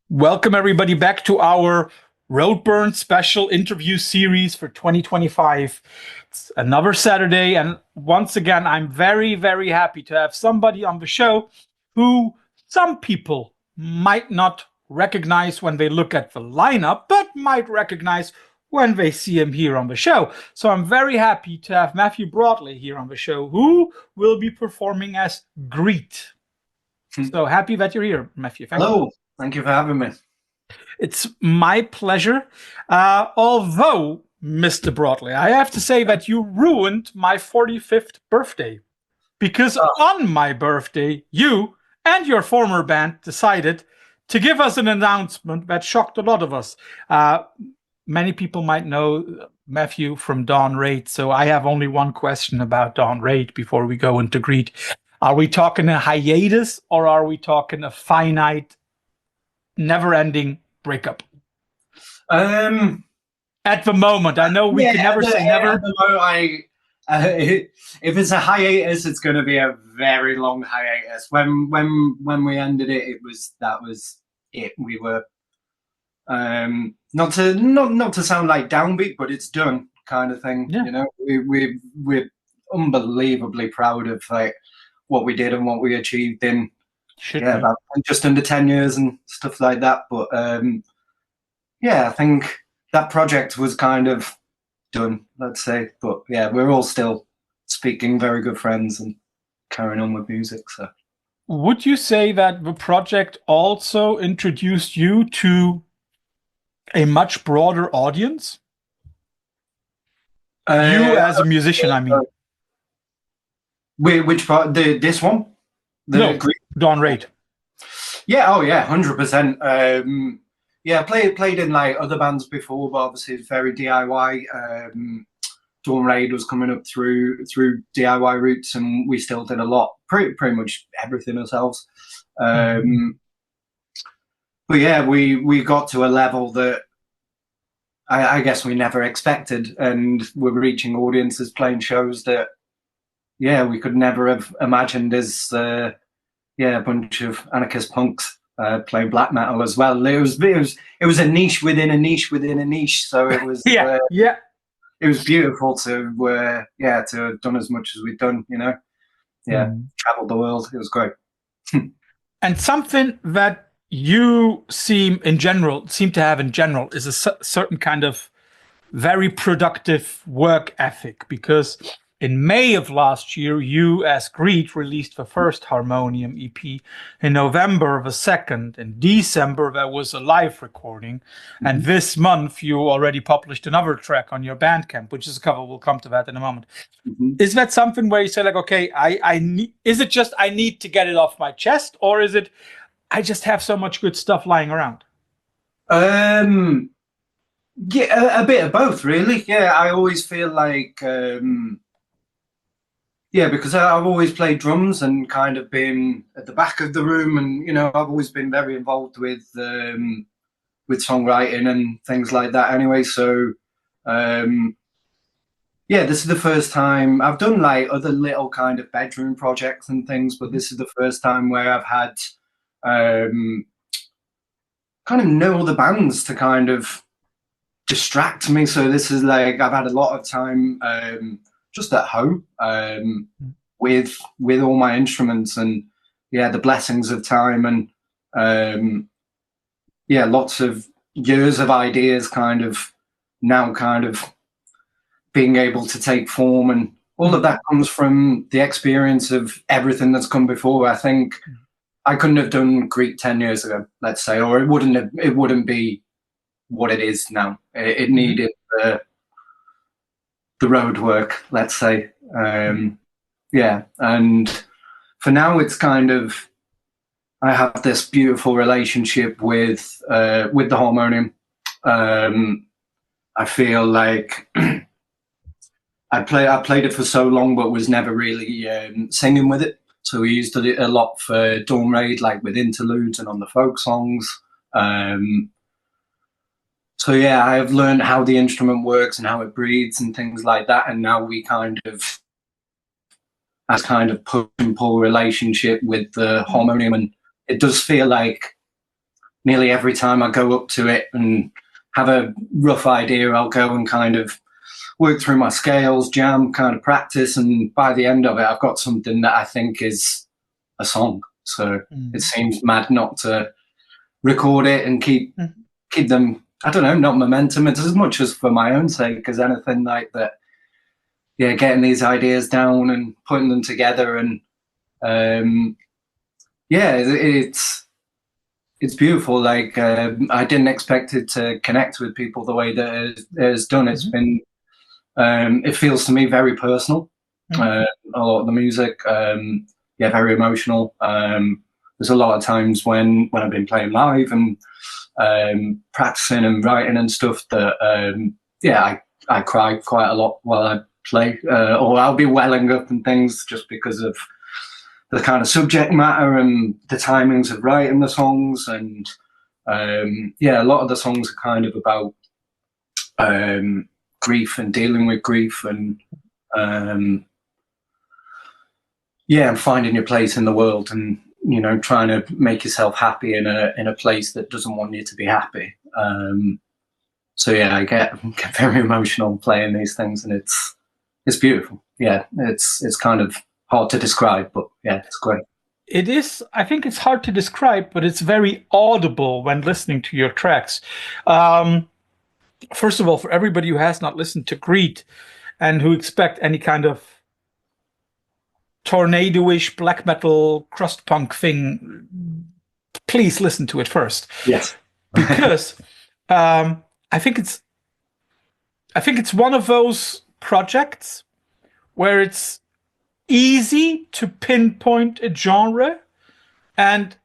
Welcome, everybody, back to our Roadburn special interview series for 2025. It's another Saturday, and once again, I'm very, very happy to have somebody on the show who some people might not recognize when they look at the lineup, but might recognize when they see him here on the show. So I'm very happy to have Matthew Broadley here on the show, who will be performing as Greet. So happy that you're here, Matthew. Thank you. Hello. Thank you for having me. It's my pleasure. Although, Mr. Broadley, I have to say that you ruined my 45th birthday. Because on my birthday, you and your former band decided to give us an announcement that shocked a lot of us. Many people might know Matthew from Dawn Raid, so I have only one question about Dawn Raid before we go into Greet. Are we talking a hiatus, or are we talking a finite, never-ending breakup? At the moment, I know we can never say never. At the moment, if it's a hiatus, it's going to be a very long hiatus. When we ended it, that was it. We were not to sound like downbeat, but it's done kind of thing. Yeah. You know, we're unbelievably proud of like what we did and what we achieved in about just under 10 years and stuff like that. But I think that project was kind of done, let's say. But yeah, we're all still speaking, very good friends, and carrying on with music. So would you say that the project also introduced you to a much broader audience? You as a musician, I mean. Which part? This one? No, Dawn Raid. Yeah, 100%. Yeah, played in like other bands before, but obviously it's very DIY. Dawn Raid was coming up through DIY routes, and we still did a lot, pretty much everything ourselves. But yeah, we got to a level that I guess we never expected, and we're reaching audiences, playing shows that we could never have imagined as a bunch of anarchist punks playing black metal as well. It was a niche within a niche within a niche. So it was it was beautiful to have done as much as we've done. You know, traveled the world. It was great. And something that you seem to have in general is a certain kind of very productive work ethic, because in May of last year, you as Greet released the first Harmonium EP. In November, the second. In December, there was a live recording. And this month, you already published another track on your Bandcamp, which is a cover. We'll come to that in a moment. Is that something where you say, like, okay, is it just I need to get it off my chest? Or is it I just have so much good stuff lying around? Yeah, a bit of both, really. Yeah, I always feel like... because I've always played drums and kind of been at the back of the room, and you know, I've always been very involved with songwriting and things like that. Anyway, so this is the first time I've done like other little kind of bedroom projects and things, but this is the first time where I've had kind of no other bands to kind of distract me. So this is like I've had a lot of time. Just at home with all my instruments, and the blessings of time, and lots of years of ideas kind of being able to take form, and all of that comes from the experience of everything that's come before. I think I couldn't have done Greek 10 years ago, let's say, or it wouldn't be what it is now. It needed the road work, let's say. And for now it's kind of, I have this beautiful relationship with the harmonium. I feel like I played it for so long, but was never really singing with it. So we used it a lot for Dawn Raid, like with interludes and on the folk songs. So I have learned how the instrument works and how it breathes and things like that. And now we kind of push and pull relationship with the harmonium, and it does feel like nearly every time I go up to it and have a rough idea, I'll go and kind of work through my scales, jam, kind of practice, and by the end of it, I've got something that I think is a song. So it seems mad not to record it and keep them, I don't know, not momentum. It's as much as for my own sake as anything like that. Yeah, getting these ideas down and putting them together, and it's beautiful. Like I didn't expect it to connect with people the way that it has done. It's been, it feels to me very personal. A lot of the music, very emotional. There's a lot of times when I've been playing live and practicing and writing and stuff that I cry quite a lot while I play, or I'll be welling up and things just because of the kind of subject matter and the timings of writing the songs. And a lot of the songs are kind of about grief and dealing with grief, and and finding your place in the world, and trying to make yourself happy in a place that doesn't want you to be happy. I get very emotional playing these things, and it's beautiful. Yeah, it's kind of hard to describe, but yeah, it's great. It is. I think it's hard to describe, but it's very audible when listening to your tracks. First of all, for everybody who has not listened to Greed and who expect any kind of tornado-ish black metal crust punk thing, please listen to it first. Yes, because I think it's one of those projects where it's easy to pinpoint a genre, and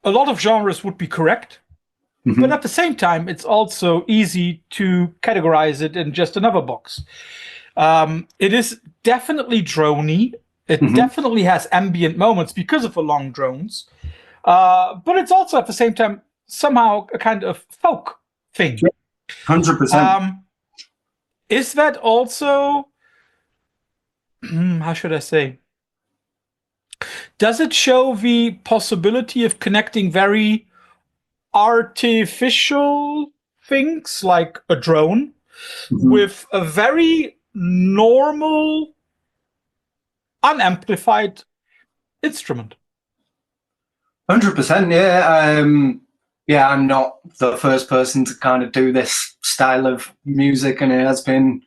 a lot of genres would be correct. But at the same time, it's also easy to categorize it in just another box. It is definitely droney. It definitely has ambient moments because of the long drones. But it's also at the same time somehow a kind of folk thing. 100%. Is that also, how should I say? Does it show the possibility of connecting very artificial things like a drone with a very normal, unamplified instrument? 100%, yeah. I'm not the first person to kind of do this style of music, and it has been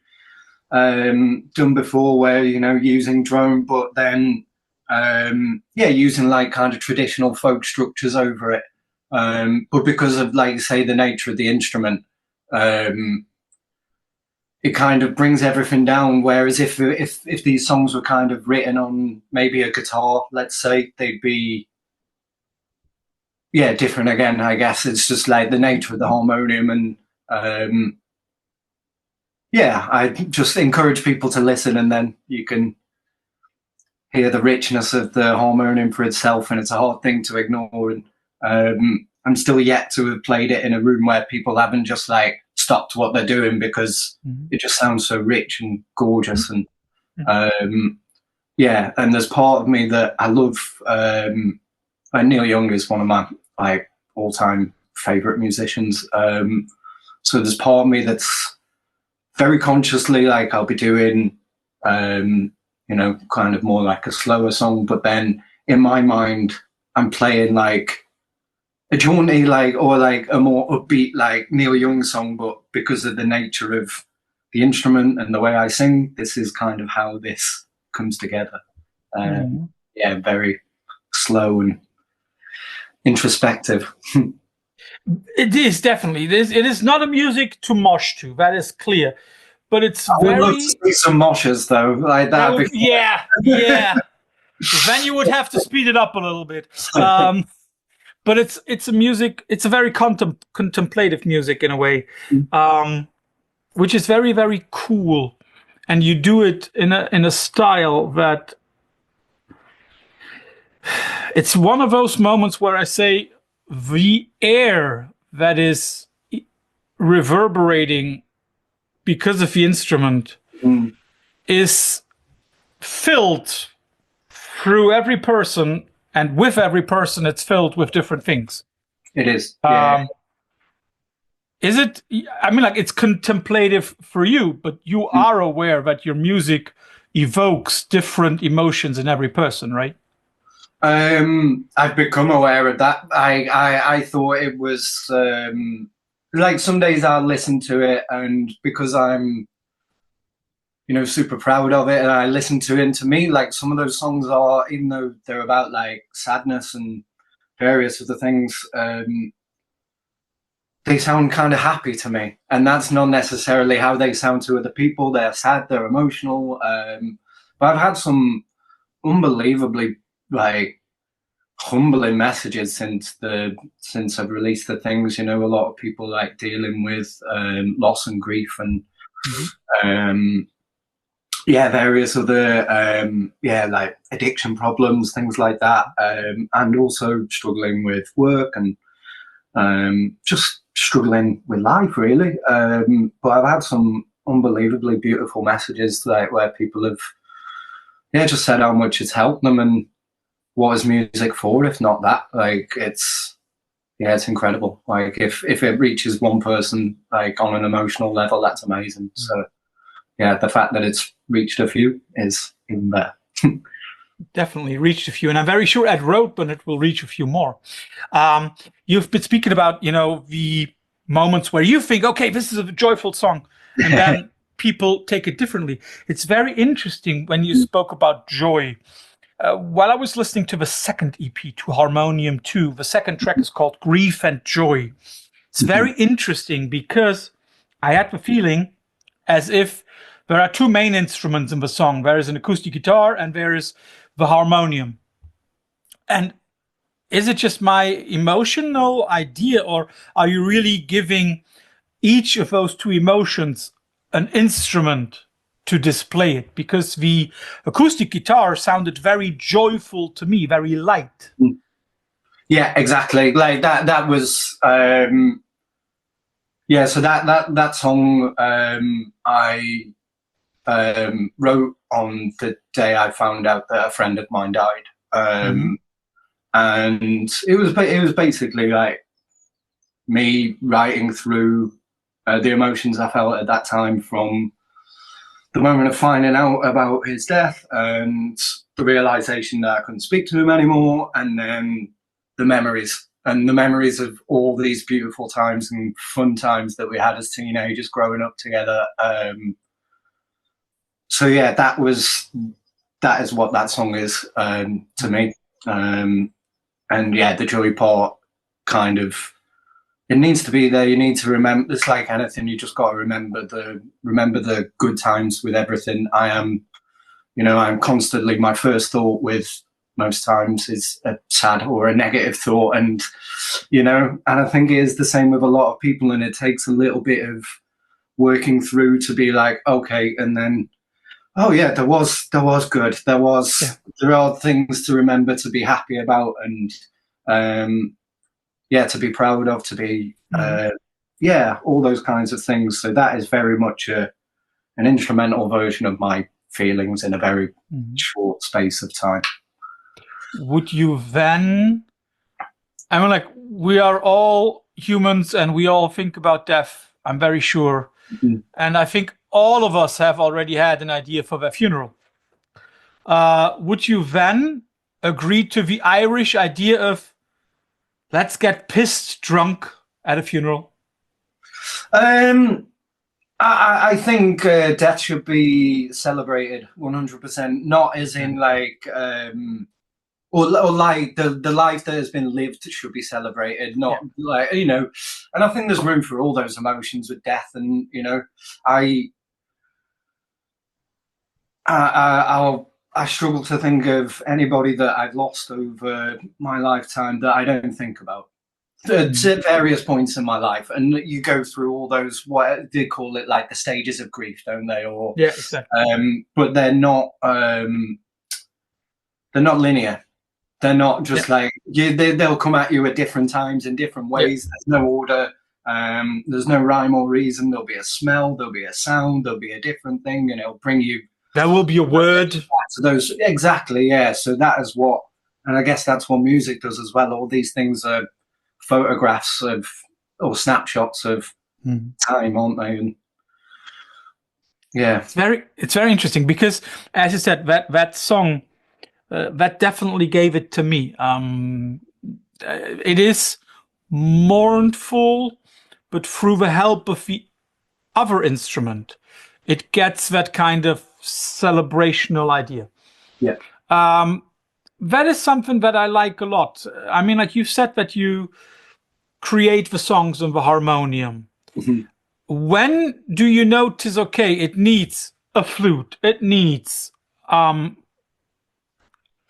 done before, where using drone, but then using like kind of traditional folk structures over it. But because of, like you say, the nature of the instrument, it kind of brings everything down. Whereas if these songs were kind of written on maybe a guitar, let's say, they'd be different again. I guess it's just like the nature of the harmonium, and I just encourage people to listen, and then you can hear the richness of the harmonium for itself, and it's a hard thing to ignore. And I'm still yet to have played it in a room where people haven't just like stopped what they're doing, because it just sounds so rich and gorgeous. And and there's part of me that I love. Neil Young is one of my like all-time favorite musicians. So there's part of me that's very consciously like, I'll be doing kind of more like a slower song, but then in my mind I'm playing like a jaunty, like, or like a more upbeat, like Neil Young song, but because of the nature of the instrument and the way I sing, this is kind of how this comes together. Very slow and introspective. It is definitely. It is not a music to mosh to. That is clear. But it's very. I would love to see some moshes though, like that. Yeah. Then you would have to speed it up a little bit. But it's a music. It's a very contemplative music in a way, which is very, very cool. And you do it in a style that. It's one of those moments where I say the air that is reverberating because of the instrument is filled through every person, and with every person it's filled with different things. It is. Yeah. Is it? I mean, like, it's contemplative for you, but you are aware that your music evokes different emotions in every person, right? I've become aware of that. I thought it was like some days I'll listen to it, and because I'm, you know, super proud of it, and I listen to it, and to me, like, some of those songs are, even though they're about like sadness and various other things, they sound kind of happy to me, and that's not necessarily how they sound to other people. They're sad, they're emotional, but I've had some unbelievably, like, humbling messages since I've released the things. You know, a lot of people like dealing with loss and grief, and various other like addiction problems, things like that, and also struggling with work and just struggling with life, really. But I've had some unbelievably beautiful messages, like, where people have just said how much it's helped them, and what is music for if not that? Like, it's incredible. Like, if it reaches one person, like, on an emotional level, that's amazing. So yeah, the fact that it's reached a few is even better. Definitely reached a few, and I'm very sure at Roadburn it will reach a few more. You've been speaking about, you know, the moments where you think, okay, this is a joyful song, and then people take it differently. It's very interesting when you spoke about joy. While I was listening to the second EP, to Harmonium 2, the second track is called Grief and Joy. It's very interesting because I had the feeling as if there are two main instruments in the song. There is an acoustic guitar and there is the harmonium. And is it just my emotional idea, or are you really giving each of those two emotions an instrument to display it? Because the acoustic guitar sounded very joyful to me, very light. Yeah, exactly. Like, that was so that song I wrote on the day I found out that a friend of mine died. And it was basically like me writing through the emotions I felt at that time, from the moment of finding out about his death and the realization that I couldn't speak to him anymore, and then the memories of all these beautiful times and fun times that we had as teenagers growing up together. So yeah, that is what that song is to me. And yeah, the joy part, kind of, it needs to be there. You need to remember. It's like anything; you just got to remember the good times with everything. I'm constantly, my first thought with most times is a sad or a negative thought, and and I think it is the same with a lot of people, and it takes a little bit of working through to be like, okay, and then, oh yeah, there was good, there are things to remember, to be happy about, and to be proud of, to be all those kinds of things. So that is very much an instrumental version of my feelings in a very short space of time. Would you then, I mean, like, we are all humans and we all think about death, I'm very sure. And I think all of us have already had an idea for their funeral. Would you then agree to the Irish idea of, let's get pissed drunk at a funeral? I think death should be celebrated 100%, not as in like, or like the life that has been lived should be celebrated, not like, and I think there's room for all those emotions with death. And, I struggle to think of anybody that I've lost over my lifetime that I don't think about. At various points in my life, and you go through all those, what they call it, like the stages of grief, don't they? Or yeah, exactly. But they're not linear. They're not just like they'll come at you at different times in different ways. There's no order. There's no rhyme or reason. There'll be a smell. There'll be a sound. There'll be a different thing, and it'll bring you. There will be a word. So those, exactly, yeah. So that is what, and I guess that's what music does as well. All these things are photographs of or snapshots of time, aren't they? And yeah, it's very interesting because, as you said, that song that definitely gave it to me. It is mournful, but through the help of the other instrument, it gets that kind of celebrational idea. yeah. That is something that I like a lot. I mean, like you said, that you create the songs on the harmonium. Mm-hmm. When do you notice, okay, it needs a flute, it needs a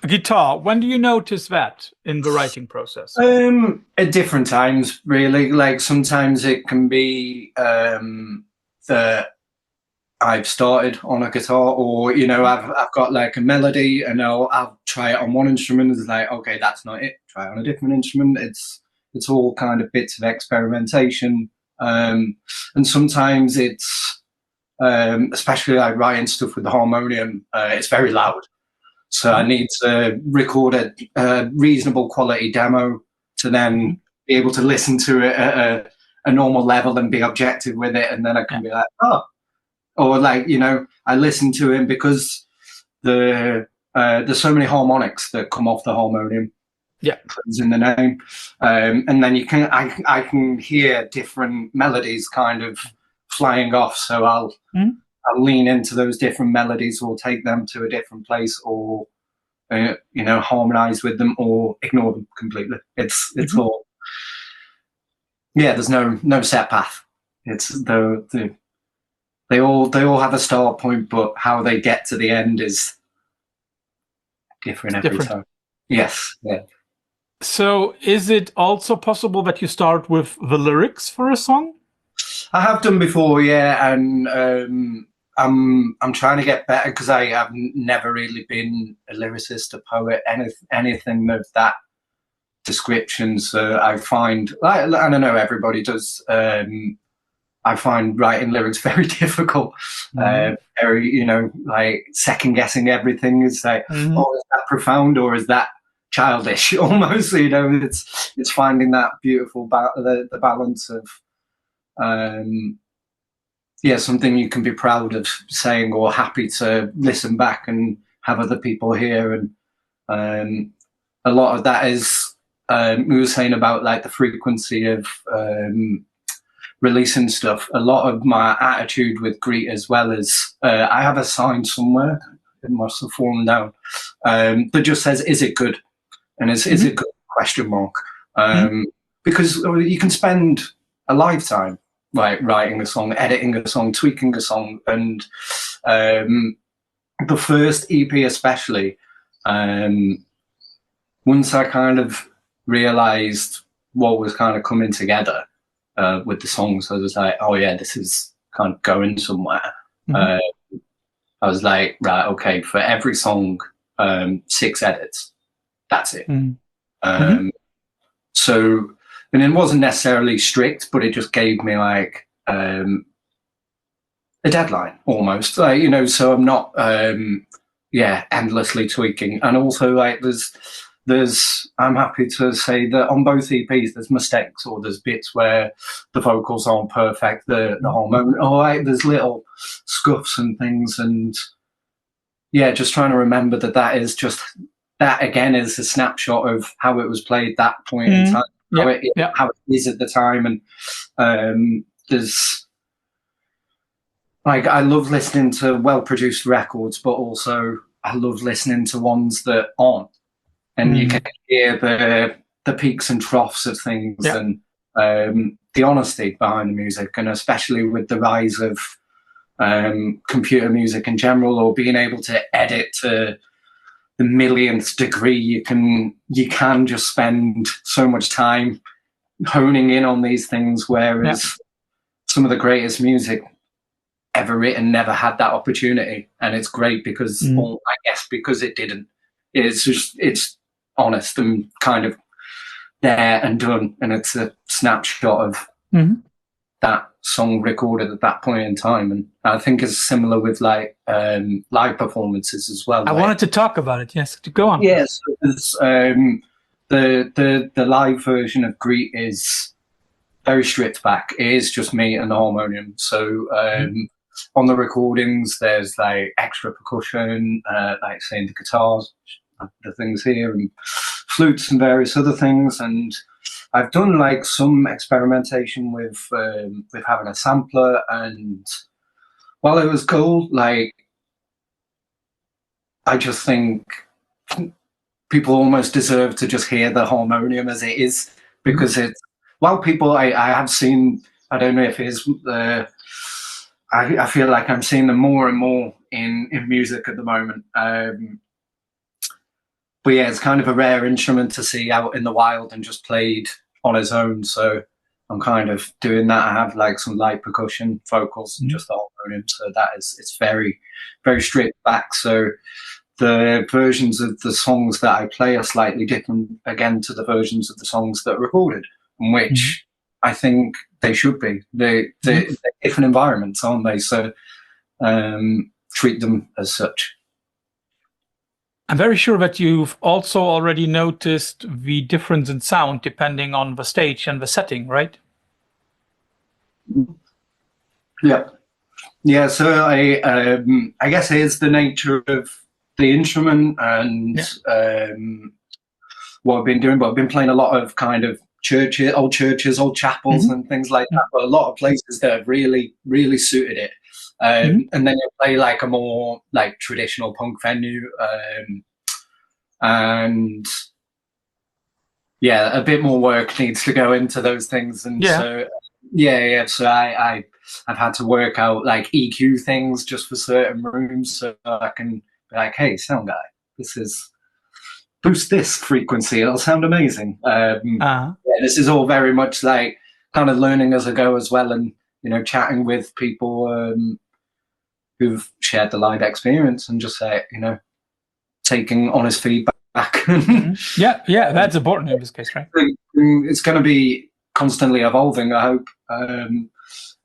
guitar? When do you notice that in the writing process? At different times, really. Like sometimes it can be that I've started on a guitar, or I've got like a melody, and I'll try it on one instrument. It's like, okay, that's not it. Try it on a different instrument. It's all kind of bits of experimentation, and sometimes it's especially like writing stuff with the harmonium. It's very loud, so I need to record a reasonable quality demo to then be able to listen to it at a normal level and be objective with it, and then I can be like, oh. Or like, I listen to him because there's so many harmonics that come off the harmonium. Yeah, it's in the name, and then I can hear different melodies kind of flying off. So I'll lean into those different melodies, or take them to a different place, or harmonize with them, or ignore them completely. It's all there's no set path. It's they all have a start point, but how they get to the end is different every time. Yes, yeah. So is it also possible that you start with the lyrics for a song? I have done before, yeah, and I'm trying to get better, because I have never really been a lyricist, a poet, anything of that description. So I find, I don't know, everybody does. I find writing lyrics very difficult. Very, like second guessing everything. Is like, oh, is that profound or is that childish? Almost, it's finding that beautiful the balance of, something you can be proud of saying, or happy to listen back and have other people hear. And a lot of that is, we were saying about like the frequency of releasing stuff. A lot of my attitude with Greet, as well as I have a sign somewhere, it must have fallen down, that just says, is it good? And is it good? Question mark. Because you can spend a lifetime like writing a song, editing a song, tweaking a song, and the first EP especially, once I kind of realized what was kind of coming together with the songs, I was like, oh yeah, this is kind of going somewhere. I was like, right, okay, for every song, 6 edits. That's it. So, and it wasn't necessarily strict, but it just gave me like a deadline almost, like, so I'm not, endlessly tweaking. And also like I'm happy to say that on both EPs, there's mistakes, or there's bits where the vocals aren't perfect, the whole moment, or like there's little scuffs and things. And yeah, just trying to remember that is just, that again is a snapshot of how it was played that point in time, how it is at the time. And there's like, I love listening to well-produced records, but also I love listening to ones that aren't. And you can hear the peaks and troughs of things, and the honesty behind the music, and especially with the rise of computer music in general, or being able to edit to the millionth degree, you can just spend so much time honing in on these things, whereas some of the greatest music ever written never had that opportunity. And it's great because, well, I guess because it didn't. It's honest and kind of there and done, and it's a snapshot of that song recorded at that point in time. And I think it's similar with like live performances as well. I wanted to talk about it. Yes, go on. Yes, the live version of Greet is very stripped back. It is just me and the harmonium. So on the recordings, there's like extra percussion, like saying the guitars, the things here, and flutes and various other things. And I've done like some experimentation with having a sampler, and while it was cool, like I just think people almost deserve to just hear the harmonium as it is, because it's, while people I have seen, I don't know if it is, I feel like I'm seeing them more and more in music at the moment. But yeah, it's kind of a rare instrument to see out in the wild and just played on its own. So I'm kind of doing that. I have like some light percussion, vocals, and just the harmonium. So that is, it's very, very stripped back. So the versions of the songs that I play are slightly different, again, to the versions of the songs that are recorded, which I think they should be. They're different environments, aren't they? So treat them as such. I'm very sure that you've also already noticed the difference in sound depending on the stage and the setting, right? Yeah. Yeah, so I guess here's the nature of the instrument and what I've been doing, but I've been playing a lot of kind of churches, old chapels and things like that, but a lot of places that have really, really suited it. And then you play like a more like traditional punk venue, and yeah, a bit more work needs to go into those things. And so so I've had to work out like EQ things just for certain rooms, so I can be like, hey, sound guy, this is, boost this frequency, it'll sound amazing. This is all very much like kind of learning as I go as well, and you know, chatting with people who've shared the live experience, and just you know, taking honest feedback. That's important in this case, right? It's going to be constantly evolving, I hope. And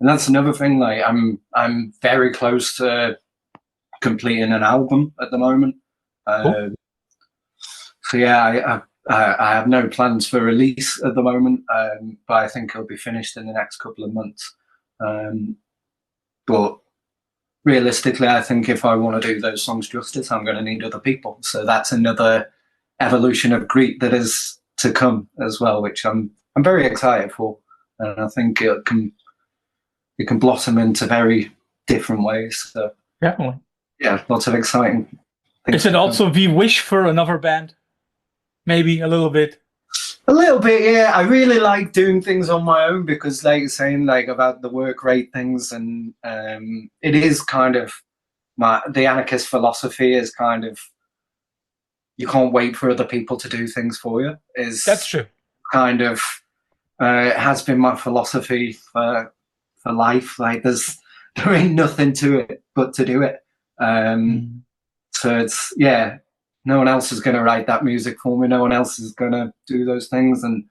that's another thing. Like I'm very close to completing an album at the moment. So yeah, I have no plans for release at the moment, but I think it'll be finished in the next couple of months. But realistically, I think if I want to do those songs justice, I'm going to need other people. So that's another evolution of Greet that is to come as well, which I'm very excited for, and I think it can blossom into very different ways. So definitely, yeah, lots of exciting things. Is it also the wish for another band? Maybe a little bit. A little bit, yeah. I really like doing things on my own because, like you're saying, like about the work rate things, and it is kind of the anarchist philosophy is kind of, you can't wait for other people to do things for you. That's true. Kind of it has been my philosophy for life. Like there ain't nothing to it but to do it. So it's no one else is going to write that music for me. No one else is going to do those things. And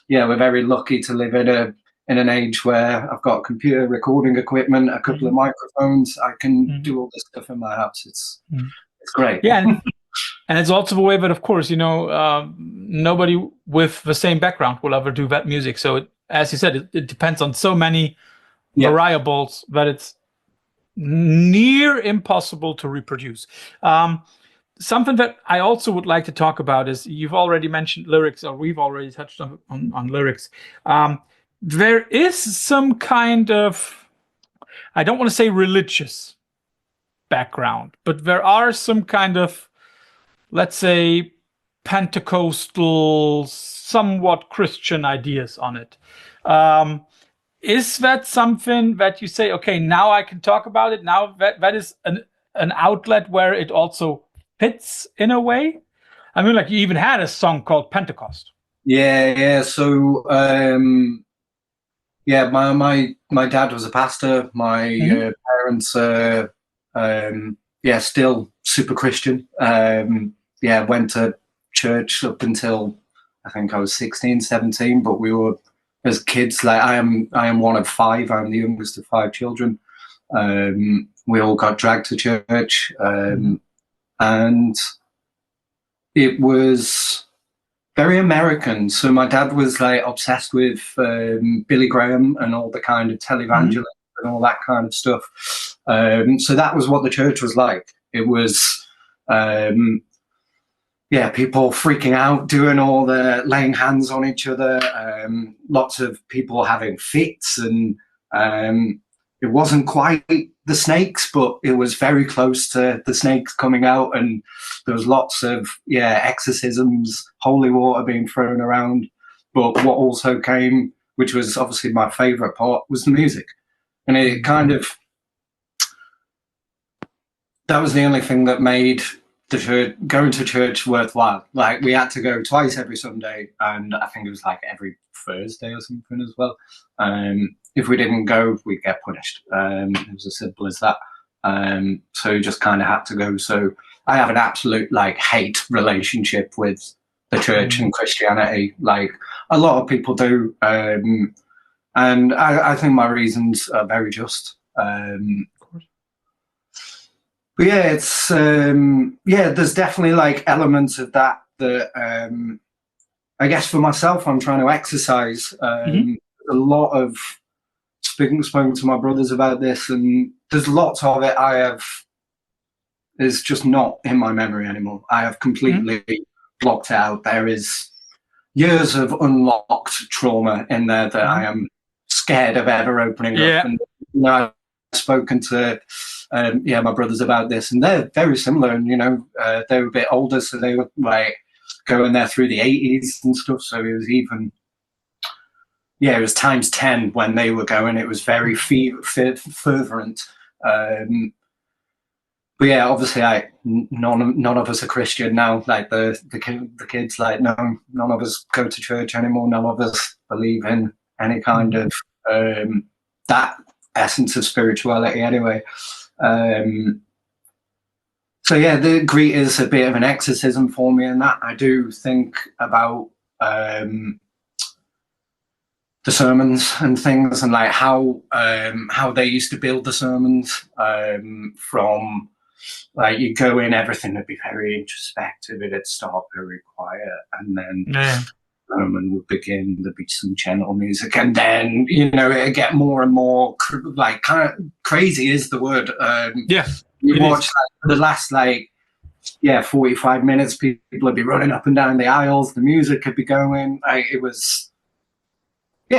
yeah, we're very lucky to live in an age where I've got computer recording equipment, a couple of microphones. I can do all this stuff in my house. It's great. Yeah, and it's also the way that, of course, you know, nobody with the same background will ever do that music. So as you said, it depends on so many variables that it's near impossible to reproduce. Something that I also would like to talk about is, you've already mentioned lyrics, or we've already touched on lyrics. There is some kind of, I don't want to say religious background, but there are some kind of, let's say, Pentecostal, somewhat Christian ideas on it. Is that something that you say, okay, now I can talk about it? Now that is an outlet where it also fits in a way? I mean, like, you even had a song called Pentecost. Yeah. So, my dad was a pastor. My parents, still super Christian. Went to church up until I think I was 16, 17. But we were, as kids, like I am one of five. I'm the youngest of five children. We all got dragged to church. And it was very American. So my dad was like obsessed with Billy Graham and all the kind of televangelists and all that kind of stuff. So that was what the church was like. It was, people freaking out, doing all the laying hands on each other, lots of people having fits, and it wasn't quite the snakes, but it was very close to the snakes coming out, and there was lots of exorcisms, holy water being thrown around. But what also came, which was obviously my favorite part, was the music. And it kind of, that was the only thing that made the church, going to church, worthwhile. Like, we had to go twice every Sunday, and I think it was like every Thursday or something as well. If we didn't go, we'd get punished. It was as simple as that. So you just kind of had to go. So I have an absolute like hate relationship with the church and Christianity, like a lot of people do. And I think my reasons are very just. But yeah, it's there's definitely like elements of that I guess for myself I'm trying to exercise. A lot of spoken to my brothers about this, and there's lots of it is just not in my memory anymore. I have completely blocked out. There is years of unlocked trauma in there that I am scared of ever opening up. And I've spoken to my brothers about this, and they're very similar. And they were a bit older, so they were like going there through the 80s and stuff. So it was even it was times 10 when they were going. It was very fervent. But yeah, obviously, none of us are Christian now. Like the kids, like none of us go to church anymore. None of us believe in any kind of that essence of spirituality, anyway. So yeah, the Greet is a bit of an exorcism for me, and that I do think about the sermons and things, and like how they used to build the sermons from. Like, you go in, everything would be very introspective, it'd start very quiet, and then the sermon would begin, there'd be some gentle music, and then, it'd get more and more, like, kind of crazy is the word. You watch like, the last, 45 minutes, people would be running up and down the aisles, the music could be going, it was...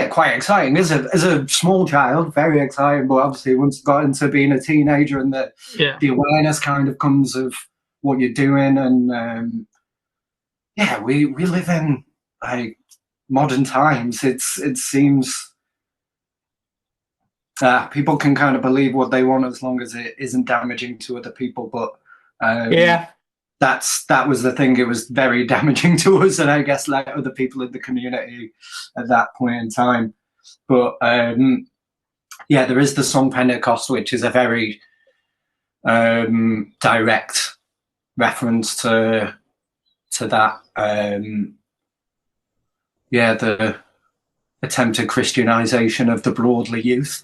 quite exciting. As a small child, very exciting. But obviously, once you got into being a teenager, and the awareness kind of comes of what you're doing, and we live in like modern times. It seems people can kind of believe what they want as long as it isn't damaging to other people. But that was the thing. It was very damaging to us, and I guess like other people in the community at that point in time. But there is the song Pentecost, which is a very direct reference to that. The attempted Christianization of the Broadley youth.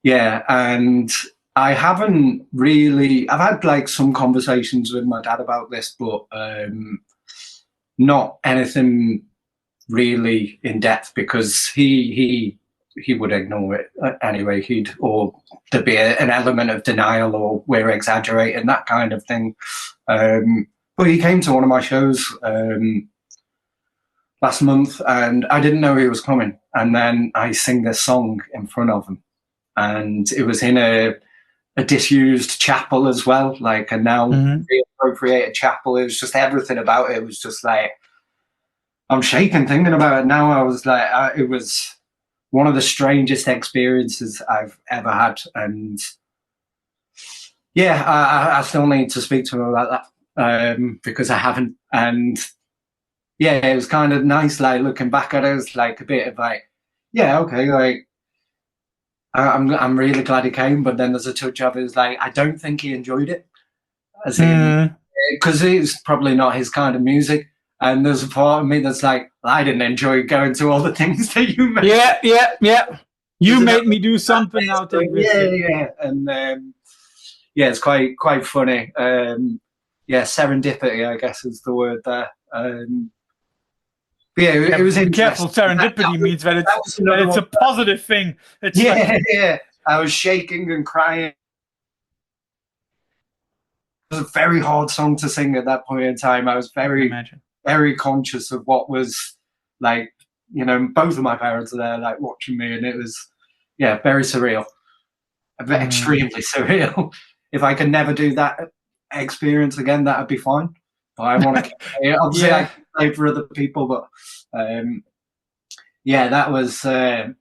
And I haven't really. I've had like some conversations with my dad about this, but not anything really in depth, because he would ignore it anyway. Or there'd be an element of denial, or we're exaggerating, that kind of thing. But he came to one of my shows last month, and I didn't know he was coming. And then I sing this song in front of him, and it was in a disused chapel as well, like a now reappropriated chapel. It was just everything about it was just like, I'm shaking thinking about it now. I was like, it was one of the strangest experiences I've ever had, and I still need to speak to him about that because I haven't. And it was kind of nice, like looking back at it, it was like a bit of like, okay, like I'm really glad he came, but then there's a touch of it. It's like, I don't think he enjoyed it, as in, because it's probably not his kind of music. And there's a part of me that's like, I didn't enjoy going to all the things that you made. You made me do something out of it. And it's quite funny. serendipity, I guess is the word there. Yeah, it was interesting. Careful, serendipity means that it's a positive thing. It's yeah. I was shaking and crying. It was a very hard song to sing at that point in time. I was very conscious of what was like, both of my parents are there, like watching me, and it was, very surreal, extremely surreal. If I could never do that experience again, that would be fine. But I want to, obviously, I can play for other people, but that was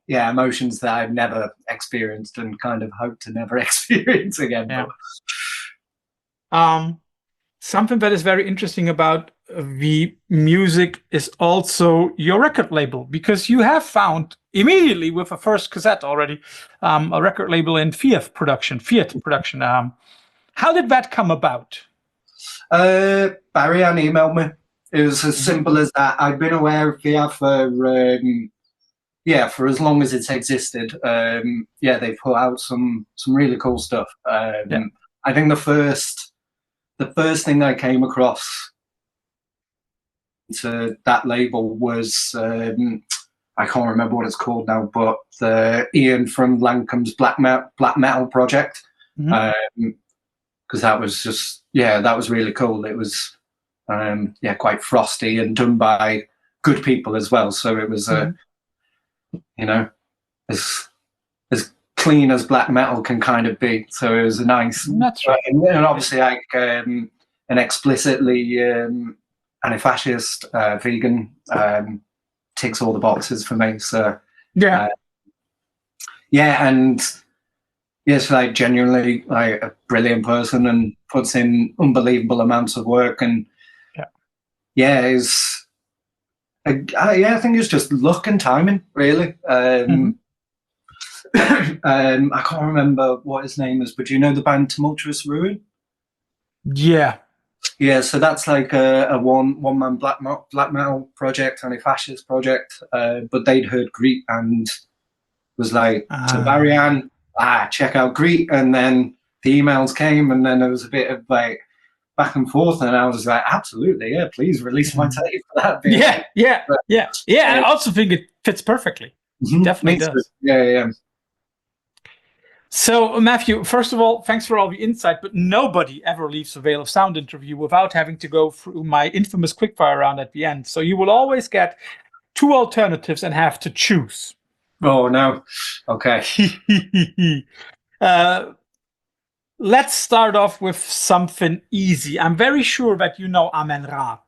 emotions that I've never experienced and kind of hope to never experience again. Yeah. Something that is very interesting about the music is also your record label, because you have found immediately with a first cassette already a record label in Fiat production. How did that come about? Barry Ann emailed me. It was as simple as that. I've been aware of Fiat for as long as it's existed. They've put out some really cool stuff. I think the first thing I came across to that label was I can't remember what it's called now, but the Ian from Lancome's Black Metal project, because that was just that was really cool. It was quite frosty and done by good people as well. So it was as clean as black metal can kind of be. So it was a nice. That's right. And obviously, like an explicitly anti-fascist, vegan, ticks all the boxes for me. So and yes, like genuinely like a brilliant person and puts in unbelievable amounts of work, and I think it's just luck and timing, really. I can't remember what his name is, but do you know the band Tumultuous Ruin? Yeah. So that's like a one-man black metal project, anti-fascist project. But they'd heard Greet and was like to Barry Ann, check out Greet, and then the emails came, and then there was a bit of like back and forth, and I was like, absolutely, please release my tape for that bit. I also think it fits perfectly. Definitely does. Yeah. So, Matthew, first of all, thanks for all the insight, but nobody ever leaves a Veil of Sound interview without having to go through my infamous quickfire round at the end. So you will always get two alternatives and have to choose. Oh, no. Okay. Let's start off with something easy. I'm very sure that you know Amen Ra.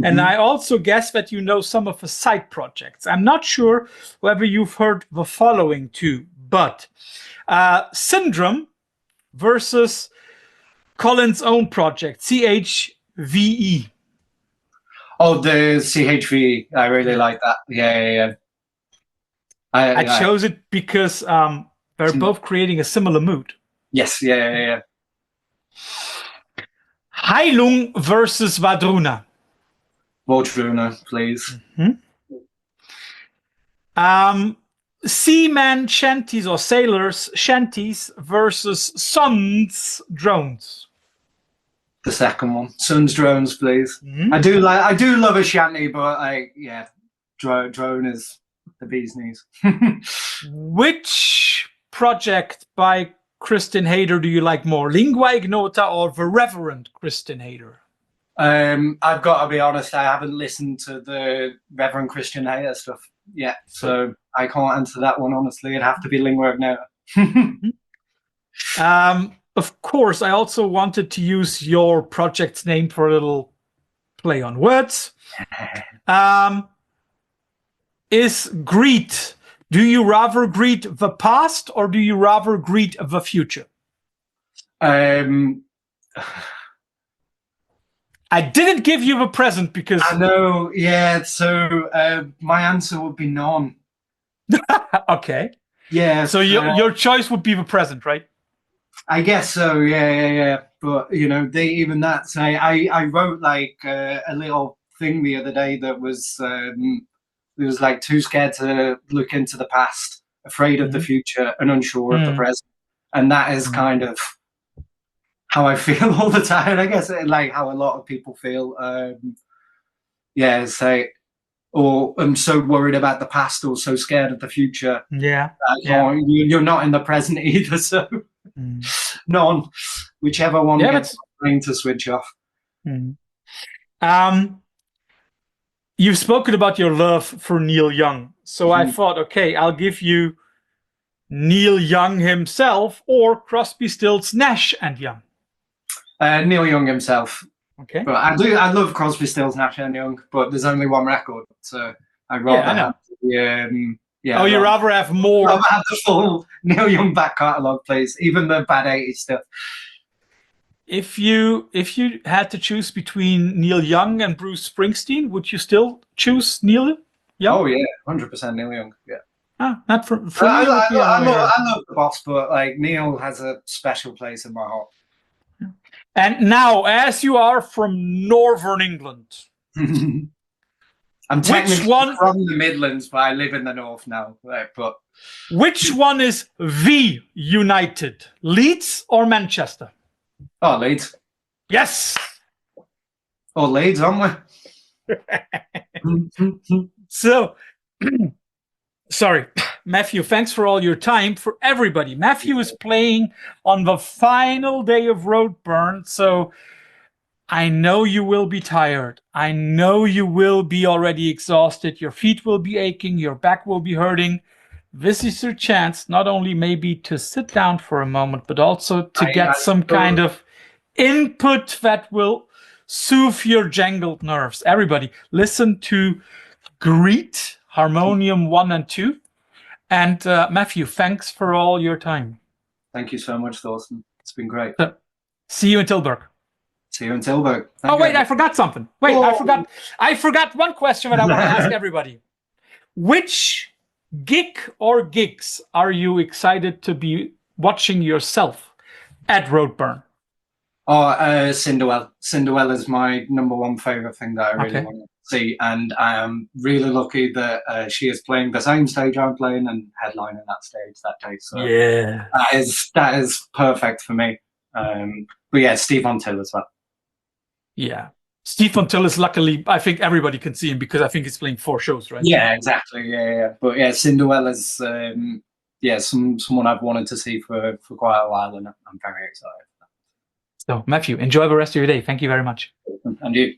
And I also guess that you know some of the side projects. I'm not sure whether you've heard the following two, but Syndrome versus Colin's own project, CHVE. Oh, the CHVE. I really like that. Yeah. I chose it because they're both creating a similar mood. Yes, yeah. Heilung versus Vadruna. Vadruna, please. Seaman shanties or sailors shanties versus Sons drones. The second one, Sons drones, please. I do love a shanty, but drone is the bee's knees. Which project by Kristin Hayter do you like more, Lingua Ignota or the Reverend Kristin Hayter? I've got to be honest, I haven't listened to the Reverend Kristin Hayter stuff yet, so I can't answer that one honestly. It'd have to be Lingua Ignota. Of course, I also wanted to use your project's name for a little play on words. Is greet? Do you rather greet the past or do you rather greet the future? I didn't give you the present because I know. Yeah, so my answer would be none. Okay. Yeah. So your choice would be the present, right? I guess so. Yeah. But even that say I wrote like a little thing the other day that was it was like too scared to look into the past, afraid of the future, and unsure of the present. And that is kind of how I feel all the time. I guess like how a lot of people feel. Yeah, say, or I'm so worried about the past or so scared of the future. Yeah. You're not in the present either. So none, whichever one gets my brain to switch off. You've spoken about your love for Neil Young. So I thought, okay, I'll give you Neil Young himself or Crosby, Stills, Nash and Young. Neil Young himself. Okay. But I love Crosby, Stills, Nash and Young, but there's only one record, so I'd rather have the you'd rather have more. I'd rather have the full Neil Young back catalogue, please. Even the bad 80s stuff. If you had to choose between Neil Young and Bruce Springsteen, would you still choose Neil Young? Oh yeah, 100% Neil Young. Yeah. Not for I love the boss, but like Neil has a special place in my heart. And now, as you are from Northern England, I'm technically from the Midlands, but I live in the North now. But which one is the United, Leeds or Manchester? Oh, Leeds. Yes. Oh, Leeds, aren't we? So, sorry, Matthew, thanks for all your time. For everybody, Matthew is playing on the final day of Roadburn, so I know you will be tired. I know you will be already exhausted. Your feet will be aching. Your back will be hurting. This is your chance, not only maybe to sit down for a moment, but also to get some kind of input that will soothe your jangled nerves. Everybody, listen to Greet, Harmonium 1 and 2. And Matthew, thanks for all your time. Thank you so much, Thorsten. It's been great. See you in Tilburg. See you in Tilburg. Wait, I forgot something. Wait, I forgot one question that I want to ask everybody. Which gig or gigs are you excited to be watching yourself at Roadburn? Cinderella. Cinderella is my #1 favorite thing that I really want to see, and I am really lucky that she is playing the same stage I'm playing and headlining that stage that day. So yeah, that is perfect for me. But yeah, Steve Until as well. Yeah. Steve Until is luckily, I think everybody can see him because I think he's playing 4 shows, right? Yeah, exactly. Yeah. But yeah, Cinderella's someone I've wanted to see for quite a while, and I'm very excited. So Matthew, enjoy the rest of your day. Thank you very much. And you.